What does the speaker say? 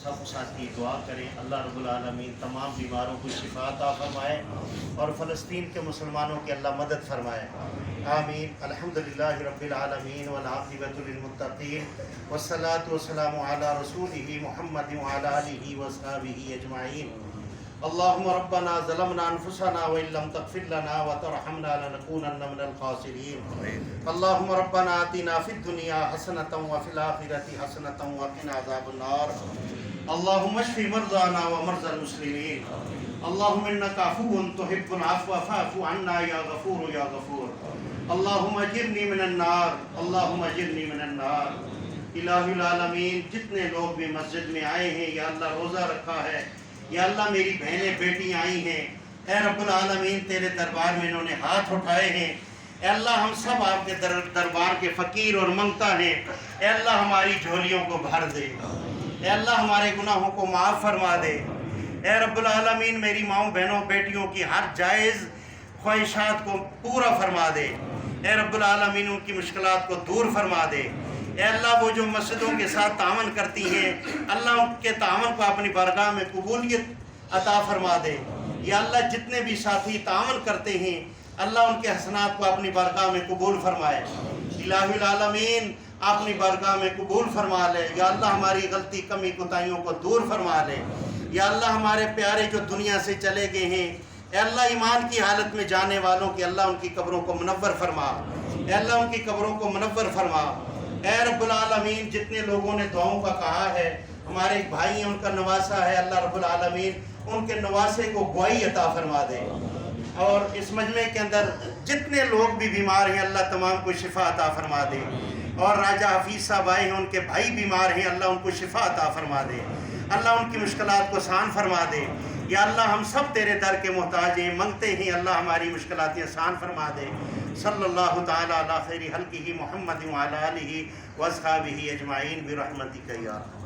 سب ساتھی دعا کریں اللہ رب العالمین تمام بیماروں کو شفا عطا فرمائے اور فلسطین کے مسلمانوں کی اللہ مدد فرمائے، آمین۔ الحمدللہ رب العالمین والعاقبۃ للمتقین والصلاۃ والسلام علی رسولہ محمد وعلی آلہ وصحبہ اجمعین۔ اللهم ربنا ظلمنا انفسنا وان لم تغفر لنا وترحمنا لنكونن من الخاسرين۔ اللهم ربنا آتنا في الدنيا حسنة وفي الآخرة حسنة وقنا عذاب النار۔ اللهم اشف مرضانا ومرضى المسلمين۔ اللهم انك عفو تحب العفو فاعف عنا يا غفور يا غفور۔ اللهم اجرني من النار، اللهم اجرني من النار۔ الہ العالمین جتنے لوگ بھی مسجد میں آئے ہیں یا اللہ روزہ رکھا ہے، یا اللہ میری بہنیں بیٹی آئی ہیں، اے رب العالمین تیرے دربار میں انہوں نے ہاتھ اٹھائے ہیں، اے اللہ ہم سب آپ کے دربار کے فقیر اور منگتا ہیں، اے اللہ ہماری جھولیوں کو بھر دے، اے اللہ ہمارے گناہوں کو معاف فرما دے، اے رب العالمین میری ماؤں بہنوں بیٹیوں کی ہر جائز خواہشات کو پورا فرما دے، اے رب العالمین ان کی مشکلات کو دور فرما دے، اے اللہ وہ جو مسجدوں کے ساتھ تعاون کرتی ہیں اللہ ان کے تعاون کو اپنی بارگاہ میں قبولیت عطا فرما دے، یا اللہ جتنے بھی ساتھی تعاون کرتے ہیں اللہ ان کے حسنات کو اپنی بارگاہ میں قبول فرمائے، الہ العالمین اپنی بارگاہ میں قبول فرما لے، یا اللہ ہماری غلطی کمی کوتاہیوں کو دور فرما لے، یا اللہ ہمارے پیارے جو دنیا سے چلے گئے ہیں اے اللہ ایمان کی حالت میں جانے والوں کی اللہ ان کی قبروں کو منور فرما، اے اللہ ان کی قبروں کو منور فرما، اے رب العالمین جتنے لوگوں نے دعاؤں کا کہا ہے، ہمارے ایک بھائی ہیں ان کا نواسا ہے، اللہ رب العالمین ان کے نواسے کو گواہی عطا فرما دے، اور اس مجمع کے اندر جتنے لوگ بھی بیمار ہیں اللہ تمام کو شفا عطا فرما دے، اور راجہ حفیظ صاحب آئے ہیں ان کے بھائی بیمار ہیں اللہ ان کو شفا عطا فرما دے، اللہ ان کی مشکلات کو آسان فرما دے، یا اللہ ہم سب تیرے در کے محتاج ہیں، منگتے ہیں اللہ ہماری مشکلات آسان فرما دے۔ صلی اللہ تعالی علی خیر خلقہ محمد وعلی آلہ واصحابہ اجمعین برحمتک یا ارحم۔